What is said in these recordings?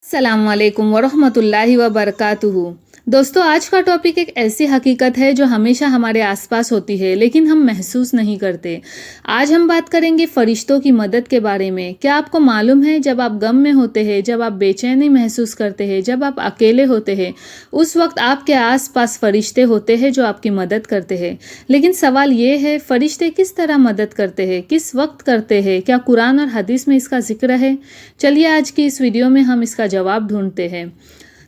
السلام علیکم ورحمۃ اللہ وبرکاتہ۔ دوستو، آج کا ٹاپک ایک ایسی حقیقت ہے جو ہمیشہ ہمارے آس پاس ہوتی ہے لیکن ہم محسوس نہیں کرتے۔ آج ہم بات کریں گے فرشتوں کی مدد کے بارے میں۔ کیا آپ کو معلوم ہے جب آپ غم میں ہوتے ہیں، جب آپ بے چینی محسوس کرتے ہیں، جب آپ اکیلے ہوتے ہیں، اس وقت آپ کے آس پاس فرشتے ہوتے ہیں جو آپ کی مدد کرتے ہیں۔ لیکن سوال یہ ہے، فرشتے کس طرح مدد کرتے ہیں، کس وقت کرتے ہیں؟ کیا قرآن اور حدیث میں اس کا ذکر ہے؟ چلیے آج کی اس ویڈیو میں ہم اس کا جواب ڈھونڈتے ہیں۔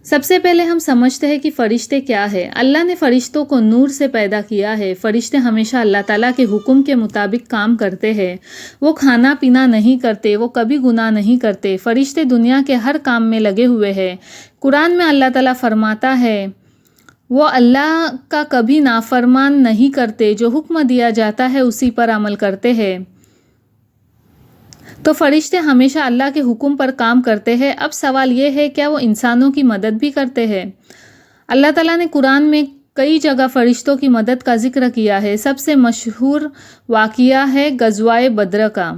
سب سے پہلے ہم سمجھتے ہیں کہ فرشتے کیا ہے۔ اللہ نے فرشتوں کو نور سے پیدا کیا ہے۔ فرشتے ہمیشہ اللہ تعالیٰ کے حکم کے مطابق کام کرتے ہیں۔ وہ کھانا پینا نہیں کرتے، وہ کبھی گناہ نہیں کرتے۔ فرشتے دنیا کے ہر کام میں لگے ہوئے ہیں۔ قرآن میں اللہ تعالیٰ فرماتا ہے، وہ اللہ کا کبھی نافرمان نہیں کرتے، جو حکم دیا جاتا ہے اسی پر عمل کرتے ہیں۔ تو فرشتے ہمیشہ اللہ کے حکم پر کام کرتے ہیں۔ اب سوال یہ ہے، کیا وہ انسانوں کی مدد بھی کرتے ہیں؟ اللہ تعالیٰ نے قرآن میں کئی جگہ فرشتوں کی مدد کا ذکر کیا ہے۔ سب سے مشہور واقعہ ہے غزوہ بدر کا۔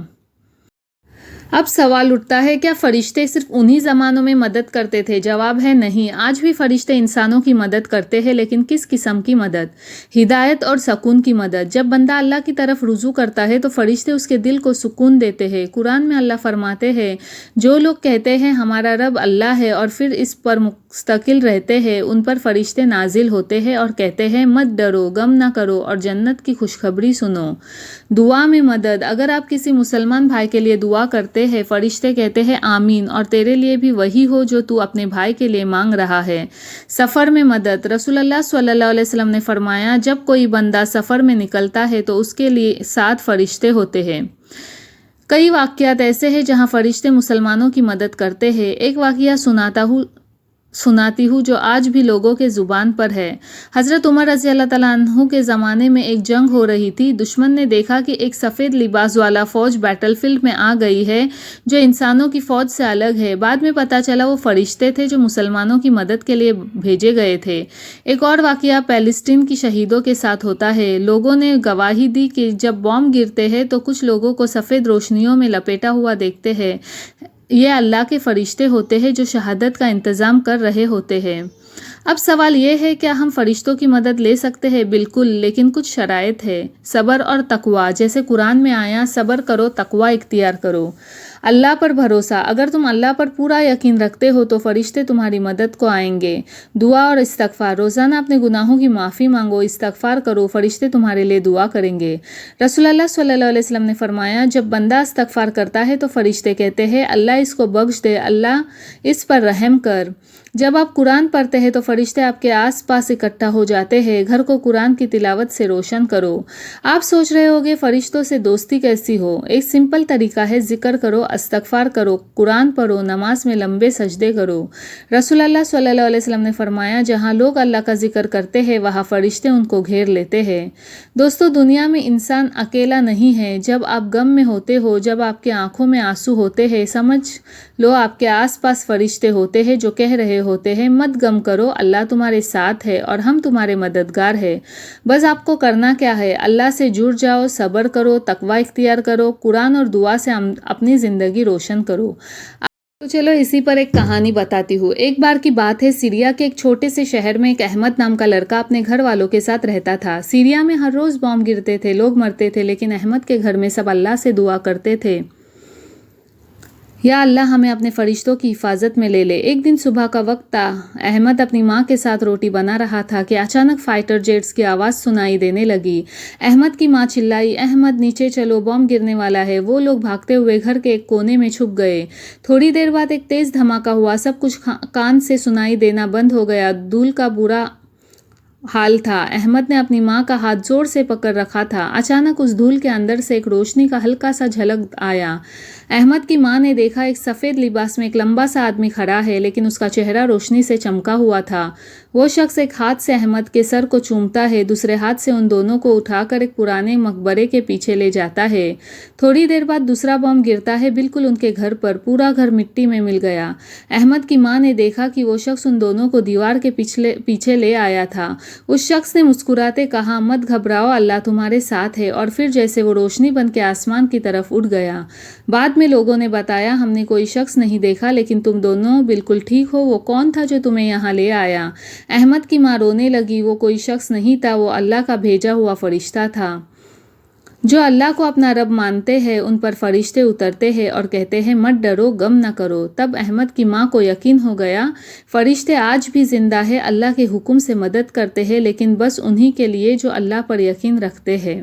اب سوال اٹھتا ہے، کیا فرشتے صرف انہی زمانوں میں مدد کرتے تھے؟ جواب ہے نہیں، آج بھی فرشتے انسانوں کی مدد کرتے ہیں، لیکن کس قسم کی مدد؟ ہدایت اور سکون کی مدد۔ جب بندہ اللہ کی طرف رجوع کرتا ہے تو فرشتے اس کے دل کو سکون دیتے ہیں۔ قرآن میں اللہ فرماتے ہیں، جو لوگ کہتے ہیں ہمارا رب اللہ ہے اور پھر اس پر مستقل رہتے ہیں، ان پر فرشتے نازل ہوتے ہیں اور کہتے ہیں مت ڈرو، غم نہ کرو اور جنت کی خوشخبری سنو۔ دعا میں مدد۔ اگر آپ کسی مسلمان بھائی کے لیے دعا کرتے ہیں، فرشتے کہتے ہیں آمین، اور تیرے لیے بھی وہی ہو جو تو اپنے بھائی کے لیے مانگ رہا ہے۔ سفر میں مدد۔ رسول اللہ صلی اللہ علیہ وسلم نے فرمایا، جب کوئی بندہ سفر میں نکلتا ہے تو اس کے لیے 7 فرشتے ہوتے ہیں۔ کئی واقعات ایسے ہیں جہاں فرشتے مسلمانوں کی مدد کرتے ہیں۔ ایک واقعہ سناتی ہوں جو آج بھی لوگوں کے زبان پر ہے۔ حضرت عمر رضی اللہ تعالیٰ عنہ کے زمانے میں ایک جنگ ہو رہی تھی۔ دشمن نے دیکھا کہ ایک سفید لباس والا فوج بیٹل فیلڈ میں آ گئی ہے جو انسانوں کی فوج سے الگ ہے۔ بعد میں پتہ چلا وہ فرشتے تھے جو مسلمانوں کی مدد کے لیے بھیجے گئے تھے۔ ایک اور واقعہ پیلسٹین کی شہیدوں کے ساتھ ہوتا ہے۔ لوگوں نے گواہی دی کہ جب بم گرتے ہیں تو کچھ لوگوں کو سفید روشنیوں میں لپیٹا ہوا دیکھتے ہیں۔ یہ اللہ کے فرشتے ہوتے ہیں جو شہادت کا انتظام کر رہے ہوتے ہیں۔ اب سوال یہ ہے، کیا ہم فرشتوں کی مدد لے سکتے ہیں؟ بالکل، لیکن کچھ شرائط ہے۔ صبر اور تقویٰ۔ جیسے قرآن میں آیا، صبر کرو، تقویٰ اختیار کرو۔ اللہ پر بھروسہ۔ اگر تم اللہ پر پورا یقین رکھتے ہو تو فرشتے تمہاری مدد کو آئیں گے۔ دعا اور استغفار۔ روزانہ اپنے گناہوں کی معافی مانگو، استغفار کرو، فرشتے تمہارے لیے دعا کریں گے۔ رسول اللہ صلی اللہ علیہ وسلم نے فرمایا، جب بندہ استغفار کرتا ہے تو فرشتے کہتے ہیں اللہ اس کو بخش دے، اللہ اس پر رحم کر۔ جب آپ قرآن پڑھتے ہیں تو فرشتے آپ کے آس پاس اکٹھا ہو جاتے ہیں۔ گھر کو قرآن کی تلاوت سے روشن کرو۔ آپ سوچ رہے ہوگے فرشتوں سے دوستی کیسی ہو؟ ایک سمپل طریقہ ہے، ذکر کرو، استغفار کرو، قرآن پڑھو، نماز میں لمبے سجدے کرو۔ رسول اللہ صلی اللہ علیہ وسلم نے فرمایا، جہاں لوگ اللہ کا ذکر کرتے ہیں وہاں فرشتے ان کو گھیر لیتے ہیں۔ دوستو، دنیا میں انسان اکیلا نہیں ہے۔ جب آپ غم میں ہوتے ہو، جب آپ کے آنکھوں میں آنسو ہوتے ہیں، سمجھ لو آپ کے آس پاس فرشتے ہوتے ہیں جو کہہ رہے ہوتے ہیں مت غم کرو، اللہ تمہارے ساتھ ہے اور ہم تمہارے مددگار ہیں۔ بس آپ کو کرنا کیا ہے؟ اللہ سے جڑ جاؤ، صبر کرو، تقویٰ اختیار کرو، قرآن اور دعا سے اپنی زندگی روشن کرو۔ تو چلو اسی پر ایک کہانی بتاتی ہوں۔ ایک بار کی بات ہے، سیریا کے ایک چھوٹے سے شہر میں ایک احمد نام کا لڑکا اپنے گھر والوں کے ساتھ رہتا تھا۔ سیریا میں ہر روز بم گرتے تھے، لوگ مرتے تھے، لیکن احمد کے گھر میں سب اللہ سے دعا کرتے تھے، یا اللہ ہمیں اپنے فرشتوں کی حفاظت میں لے لے۔ ایک دن صبح کا وقت تھا، احمد اپنی ماں کے ساتھ روٹی بنا رہا تھا کہ اچانک فائٹر جیٹس کی آواز سنائی دینے لگی۔ احمد کی ماں چلائی، احمد نیچے چلو، بم گرنے والا ہے۔ وہ لوگ بھاگتے ہوئے گھر کے ایک کونے میں چھپ گئے۔ تھوڑی دیر بعد ایک تیز دھماکہ ہوا، سب کچھ کان سے سنائی دینا بند ہو گیا۔ دھول کا برا حال تھا۔ احمد نے اپنی ماں کا ہاتھ زور سے پکڑ رکھا تھا۔ اچانک اس دھول کے اندر سے ایک روشنی کا ہلکا سا جھلک آیا۔ احمد کی ماں نے دیکھا ایک سفید لباس میں ایک لمبا سا آدمی کھڑا ہے، لیکن اس کا چہرہ روشنی سے چمکا ہوا تھا۔ وہ شخص ایک ہاتھ سے احمد کے سر کو چومتا ہے، دوسرے ہاتھ سے ان دونوں کو اٹھا کر ایک پرانے مقبرے کے پیچھے لے جاتا ہے۔ تھوڑی دیر بعد دوسرا بم گرتا ہے، بالکل ان کے گھر پر۔ پورا گھر مٹی میں مل گیا۔ احمد کی ماں نے دیکھا کہ وہ شخص ان دونوں کو دیوار کے پیچھے لے آیا تھا۔ اس شخص نے مسکراتے کہا، مت گھبراؤ، اللہ تمہارے ساتھ ہے، اور پھر جیسے وہ روشنی بن کے آسمان کی طرف اڑ گیا۔ بعد میں لوگوں نے بتایا، ہم نے کوئی شخص نہیں دیکھا، لیکن تم دونوں بالکل ٹھیک ہو۔ وہ کون تھا جو تمہیں یہاں لے آیا؟ احمد کی ماں رونے لگی، وہ کوئی شخص نہیں تھا، وہ اللہ کا بھیجا ہوا فرشتہ تھا۔ جو اللہ کو اپنا رب مانتے ہیں ان پر فرشتے اترتے ہیں اور کہتے ہیں، مت ڈرو، غم نہ کرو۔ تب احمد کی ماں کو یقین ہو گیا، فرشتے آج بھی زندہ ہیں، اللہ کے حکم سے مدد کرتے ہیں، لیکن بس انہی کے لیے جو اللہ پر یقین رکھتے ہیں۔